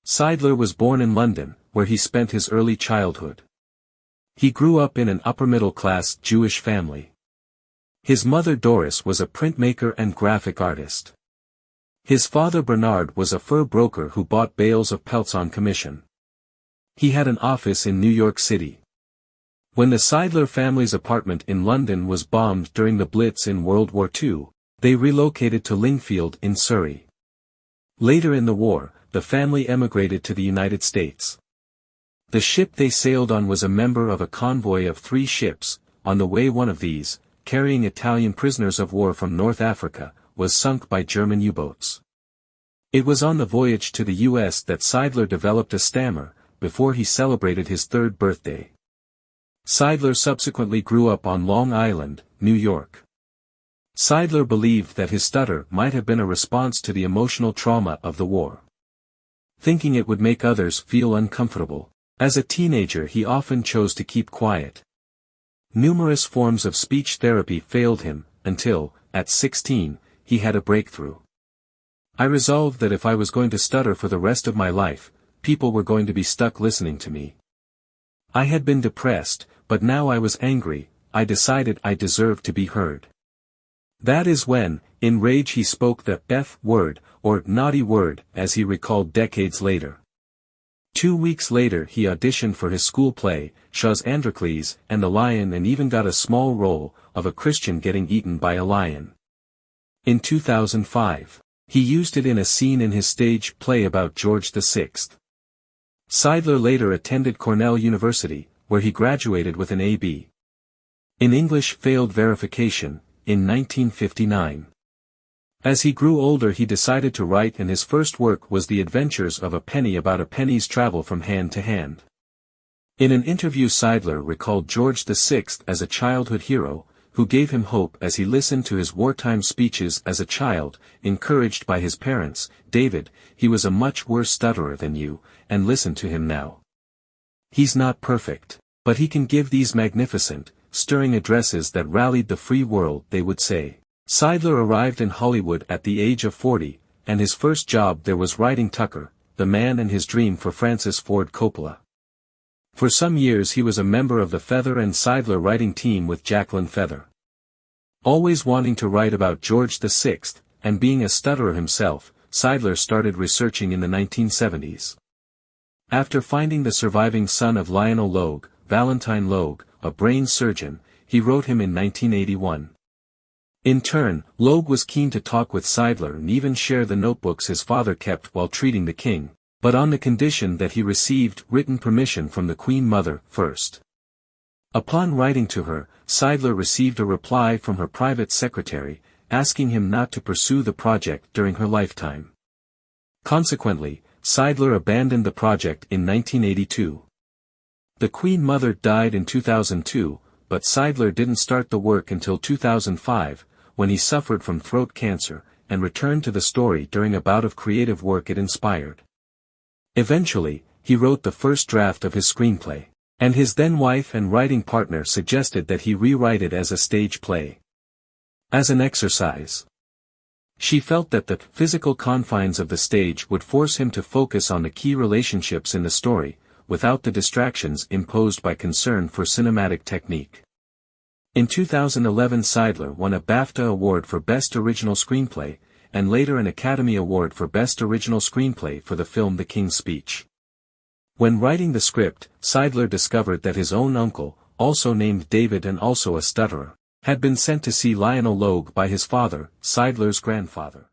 Seidler was born in London, where he spent his early childhood. He grew up in an upper-middle-class Jewish family. His mother Doris was a printmaker and graphic artist. His father Bernard was a fur broker who bought bales of pelts on commission. He had an office in New York City. When the Seidler family's apartment in London was bombed during the Blitz in World War II, they relocated to Lingfield in Surrey. Later in the war, the family emigrated to the United States. The ship they sailed on was a member of a convoy of 3 ships. On the way one of these, carrying Italian prisoners of war from North Africa, was sunk by German U-boats. It was on the voyage to the U.S. that Seidler developed a stammer, before he celebrated his 3rd birthday. Seidler subsequently grew up on Long Island, New York. Seidler believed that his stutter might have been a response to the emotional trauma of the war. Thinking it would make others feel uncomfortable, as a teenager he often chose to keep quiet. Numerous forms of speech therapy failed him, until, at 16, he had a breakthrough. I resolved that if I was going to stutter for the rest of my life, people were going to be stuck listening to me. I had been depressed, but now I was angry. I decided I deserved to be heard. That is when, in rage he spoke the F word, or naughty word, as he recalled decades later. 2 weeks later he auditioned for his school play, Shaw's Androcles and the Lion, and even got a small role, of a Christian getting eaten by a lion. In 2005, he used it in a scene in his stage play about George VI. Seidler later attended Cornell University, where he graduated with an A.B. in English failed verification, in 1959. As he grew older he decided to write, and his first work was The Adventures of a Penny, about a penny's travel from hand to hand. In an interview Seidler recalled George VI as a childhood hero, who gave him hope as he listened to his wartime speeches as a child, encouraged by his parents. David, he was a much worse stutterer than you, and listen to him now. He's not perfect, but he can give these magnificent, stirring addresses that rallied the free world, they would say. Seidler arrived in Hollywood at the age of 40, and his first job there was writing Tucker, the Man and His Dream for Francis Ford Coppola. For some years he was a member of the Feather and Seidler writing team with Jacqueline Feather. Always wanting to write about George VI, and being a stutterer himself, Seidler started researching in the 1970s. After finding the surviving son of Lionel Logue, Valentine Logue, a brain surgeon, he wrote him in 1981. In turn, Logue was keen to talk with Seidler and even share the notebooks his father kept while treating the king, but on the condition that he received written permission from the Queen Mother first. Upon writing to her, Seidler received a reply from her private secretary, asking him not to pursue the project during her lifetime. Consequently, Seidler abandoned the project in 1982. The Queen Mother died in 2002, but Seidler didn't start the work until 2005, when he suffered from throat cancer, and returned to the story during a bout of creative work it inspired. Eventually, he wrote the first draft of his screenplay, and his then-wife and writing partner suggested that he rewrite it as a stage play. As an exercise. She felt that the physical confines of the stage would force him to focus on the key relationships in the story, without the distractions imposed by concern for cinematic technique. In 2011 Seidler won a BAFTA Award for Best Original Screenplay, and later an Academy Award for Best Original Screenplay for the film The King's Speech. When writing the script, Seidler discovered that his own uncle, also named David and also a stutterer, had been sent to see Lionel Logue by his father, Seidler's grandfather.